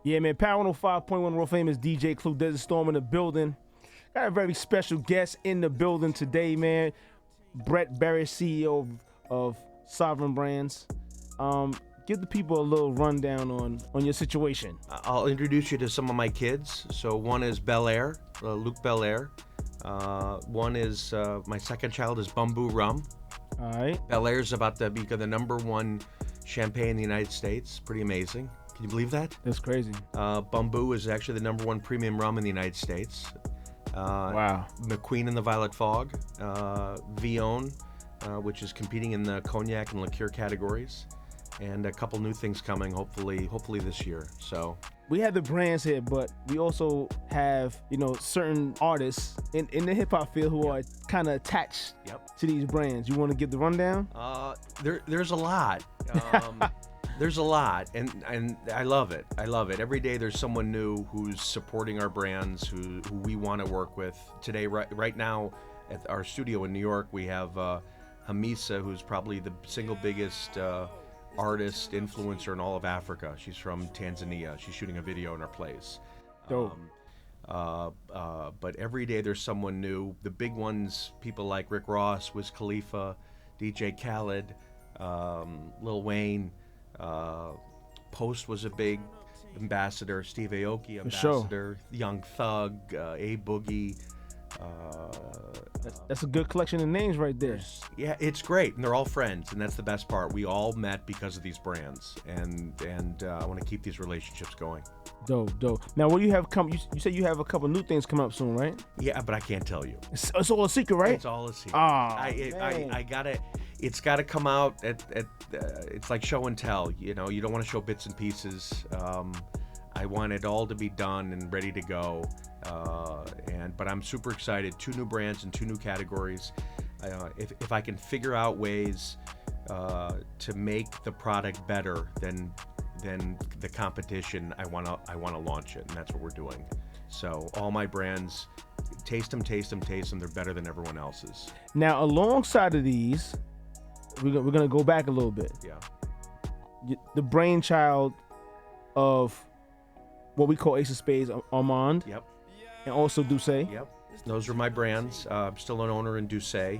Yeah, man, Power 105.1 world famous DJ Clue Desert Storm in the building. Got a very special guest in the building today, man. Brett Berish, CEO of Sovereign Brands. Give the people a little rundown on your situation. I'll introduce you to some of my kids. So one is Belaire, Luke Belaire. One is, my second child is Bumbu rum. All right. Belaire's about to become the #1 champagne in the United States. Pretty amazing. Can you believe that? That's crazy. Bumbu is actually the #1 premium rum in the United States. Wow. McQueen and the Violet Fog. Vion, which is competing in the cognac and liqueur categories. And a couple new things coming, hopefully this year. So we have the brands here, but we also have, certain artists in the hip hop field who are kind of attached to these brands. You want to give the rundown? There's a lot. There's a lot, and I love it. Every day there's someone new who's supporting our brands, who we want to work with. Today, right now, at our studio in New York, we have Hamisa, who's probably the single biggest artist, influencer in all of Africa. She's from Tanzania. She's shooting a video in our place. Dope. But every day there's someone new. The big ones, people like Rick Ross, Wiz Khalifa, DJ Khaled, Lil Wayne. Post was a big ambassador. Steve Aoki, ambassador. Sure. Young Thug, A Boogie. That's a good collection of names right there. Yeah, it's great, and they're all friends, and that's the best part. We all met because of these brands, and I want to keep these relationships going. Dope. Now, what do you have come? You said you have a couple new things coming up soon, right? Yeah, but I can't tell you. It's all a secret, right? It's all a secret. I gotta. It's got to come out it's like show and tell. You don't want to show bits and pieces. I want it all to be done and ready to go. But I'm super excited. 2 new brands and 2 new categories. If I can figure out ways to make the product better than the competition, I want to launch it, and that's what we're doing. So all my brands, taste them. They're better than everyone else's. Now, alongside of these, we're gonna go back a little bit. Yeah. The brainchild of what we call Ace of Spades, Armand. Yep. And also Douce. Yep. Those are my brands. I'm still an owner in Douce.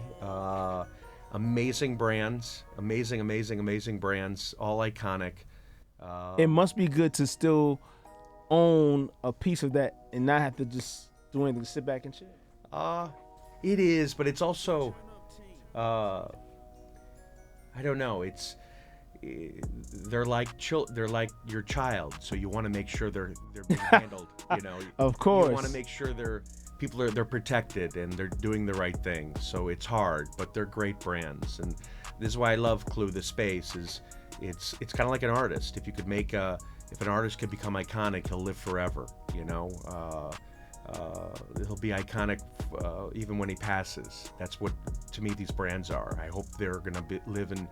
Amazing brands. Amazing brands. All iconic. It must be good to still own a piece of that and not have to just do anything, sit back and chill. It is, but it's also, I don't know. They're like your child, so you want to make sure they're being handled. Of course. You want to make sure they're protected and they're doing the right thing. So it's hard, but they're great brands, and this is why I love Clue. The space is, it's kind of like an artist. If an artist can become iconic, he'll live forever. He'll be iconic even when he passes. That's what, to me, these brands are. I hope they're going to live and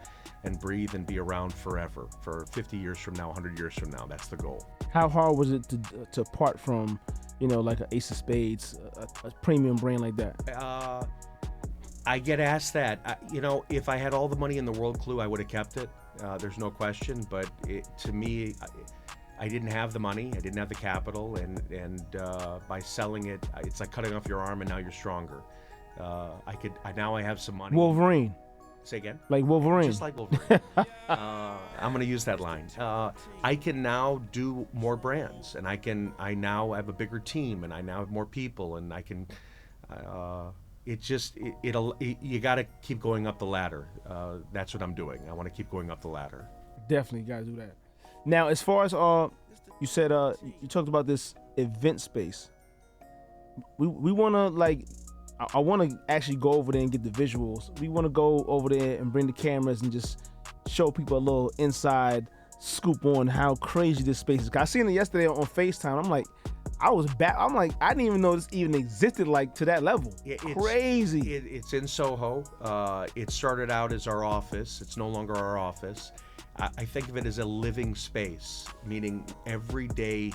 breathe and be around forever, for 50 years from now, 100 years from now. That's the goal. How hard was it to part from, like an Ace of Spades, a premium brand like that? I get asked that. If I had all the money in the world, Clue, I would have kept it. There's no question. But to me, I didn't have the money. I didn't have the capital, and by selling it, it's like cutting off your arm, and now you're stronger. Now I have some money. Wolverine. Say again? Like Wolverine. Just like Wolverine. I'm going to use that line. I can now do more brands, and I now have a bigger team, and I now have more people, and I can. You got to keep going up the ladder. That's what I'm doing. I want to keep going up the ladder. Definitely got to do that. Now, as far as you said, you talked about this event space. We want to I want to actually go over there and get the visuals. We want to go over there and bring the cameras and just show people a little inside scoop on how crazy this space is. I seen it yesterday on FaceTime. I'm like, I didn't even know this even existed to that level. Crazy. It's in Soho. It started out as our office. It's no longer our office. I think of it as a living space, meaning every day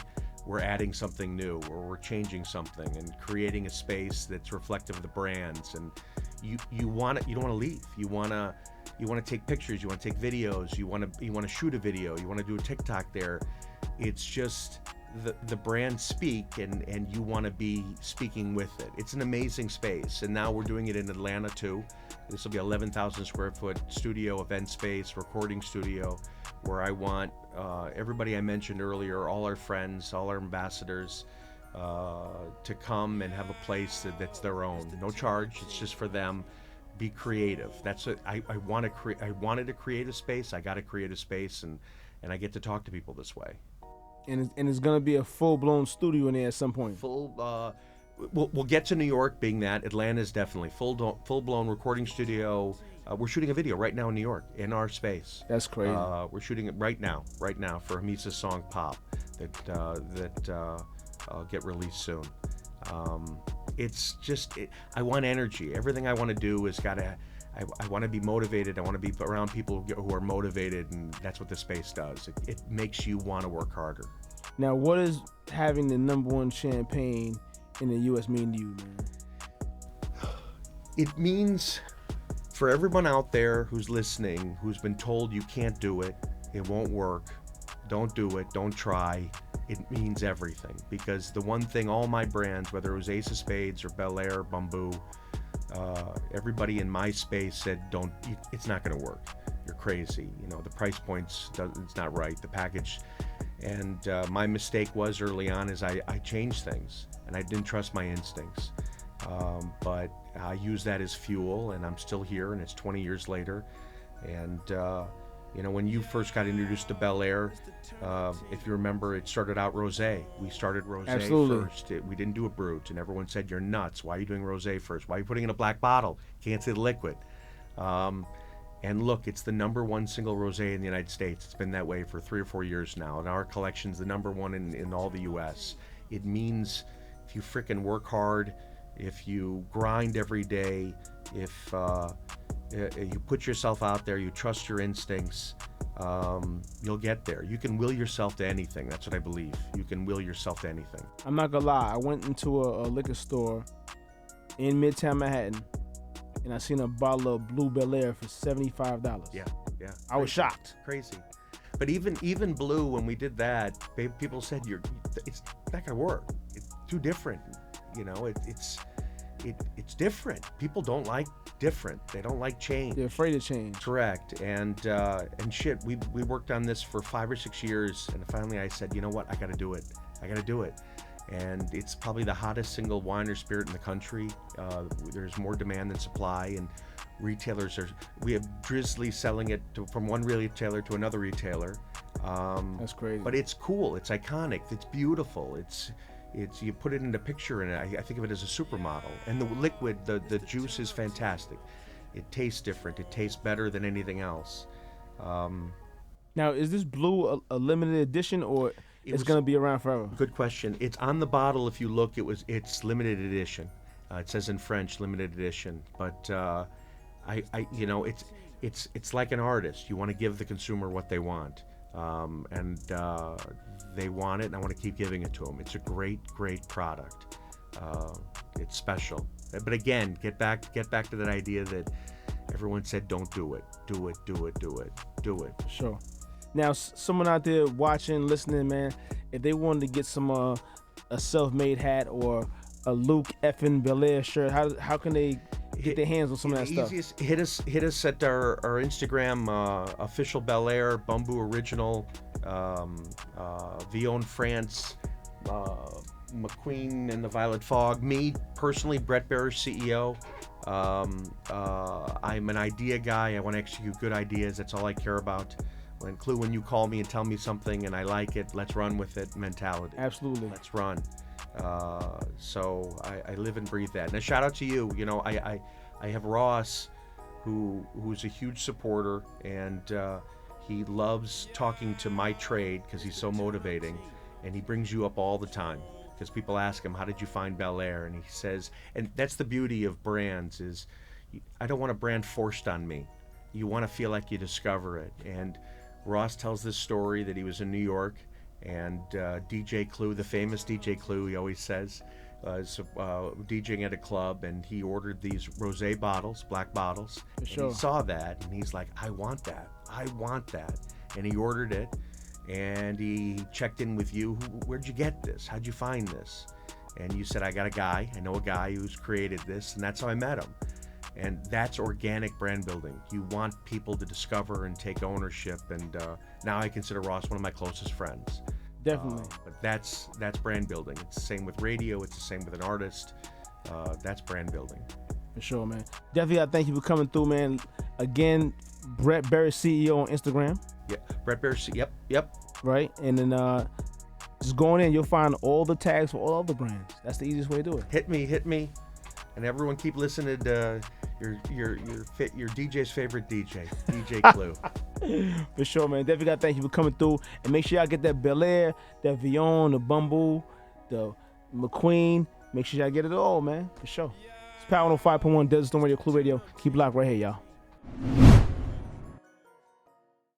we're adding something new, or we're changing something and creating a space that's reflective of the brands. And you don't want to leave. You want to take pictures. You want to take videos. You want to shoot a video. You want to do a TikTok there. It's just the brand speak, and you want to be speaking with it. It's an amazing space, and now we're doing it in Atlanta too. This will be 11,000 square foot studio, event space, recording studio, where I want everybody I mentioned earlier, all our friends, all our ambassadors, to come and have a place that's their own. No charge, it's just for them. Be creative. That's what I want to create. I wanted to create a space. I got to create a space, and I get to talk to people this way. And it's gonna be a full-blown studio in there at some point. We'll get to New York being that. Atlanta's definitely full-blown recording studio. We're shooting a video right now in New York in our space. That's crazy. We're shooting it right now for Hamisa's song "Pop" that I'll get released soon. It's just I want energy. Everything I want to do is I want to be motivated. I want to be around people who are motivated, and that's what the space does. It makes you want to work harder. Now, what is having the #1 champagne in the U.S. mean to you, man? It means, for everyone out there who's listening, who's been told you can't do it, it won't work, don't do it, don't try, it means everything. Because the one thing all my brands, whether it was Ace of Spades or Belaire, Bumbu, everybody in my space said, it's not going to work. You're crazy. You know, the price points, it's not right, the package. And my mistake was early on is I changed things, and I didn't trust my instincts. But I use that as fuel, and I'm still here, and it's 20 years later. And you know, when you first got introduced to Belaire, if you remember, it started out rosé. We started rosé Absolutely. first. We didn't do a brut, and everyone said, "You're nuts. Why are you doing rosé first? Why are you putting it in a black bottle? Can't see the liquid." And look, it's the #1 single rosé in the United States. It's been that way for 3 or 4 years now, and our collection's the #1 in all the U.S. It means if you frickin' work hard, if you grind every day, if you put yourself out there, you trust your instincts, you'll get there. You can will yourself to anything. That's what I believe. You can will yourself to anything. I'm not gonna lie. I went into a liquor store in Midtown Manhattan, and I seen a bottle of Blue Belaire for $75. Yeah. I was shocked. Crazy. But even Blue, when we did that, people said it's not gonna work. It's too different. You know, it's different. People don't like different. They don't like change. They're afraid of change. Correct. And shit, we worked on this for 5 or 6 years, and finally I said, you know what, I gotta do it. And it's probably the hottest single wine or spirit in the country. There's more demand than supply, and we have Drizzly selling it from one retailer to another retailer. That's crazy. But it's cool, it's iconic, it's beautiful, it's you put it in a picture, and I think of it as a supermodel. And the liquid, the juice is fantastic. It tastes different. It tastes better than anything else. Now, is this Blue a limited edition, or it's going to be around forever? Good question. It's on the bottle. If you look, it's limited edition. It says in French, limited edition. But it's like an artist. You want to give the consumer what they want. And they want it, and I want to keep giving it to them. It's a great product. It's special. But again, get back to that idea that everyone said, don't do it. Do it. Sure. Now, someone out there watching, listening, man, if they wanted to get some a self-made hat or a Luke effing Belaire shirt, how can they get their hands on some of that stuff? Easiest, hit us at our Instagram, official Belaire, Bumbu Original, Vion France, McQueen and the Violet Fog. Me personally, Brett Berish, CEO. I'm an idea guy. I want to execute good ideas. That's all I care about. When you call me and tell me something and I like it, let's run with it mentality. Absolutely. Let's run. So I live and breathe that. And a shout out to you. You know, I have Ross, who's a huge supporter, and he loves talking to my trade because he's so motivating, and he brings you up all the time because people ask him, how did you find Belaire? And he says, and that's the beauty of brands, is I don't want a brand forced on me. You want to feel like you discover it. And Ross tells this story that he was in New York, and djclue, the famous djclue, he always says, was DJing at a club, and he ordered these rosé bottles, black bottles. For sure. And he saw that, and he's like, I want that. And he ordered it, and he checked in with you. Where'd you get this? How'd you find this? And you said, I know a guy who's created this, and that's how I met him. And that's organic brand building. You want people to discover and take ownership, and now I consider Ross one of my closest friends. Definitely. But that's brand building. It's the same with radio. It's the same with an artist. That's brand building. For sure, man. Definitely, I thank you for coming through, man. Again, Brett Berish, CEO on Instagram. Yeah, Brett Berish. Yep. Right, and then just going in, you'll find all the tags for all other brands. That's the easiest way to do it. Hit me, and everyone keep listening to your DJ's favorite DJ, djclue. For sure, man. Definitely got to thank you for coming through, and make sure y'all get that Belaire, that Vion, the Bumbu, the McQueen. Make sure y'all get it all, man. For sure. It's Power 105.1 Desert Storm Radio, Clueradio. Keep locked right here, y'all.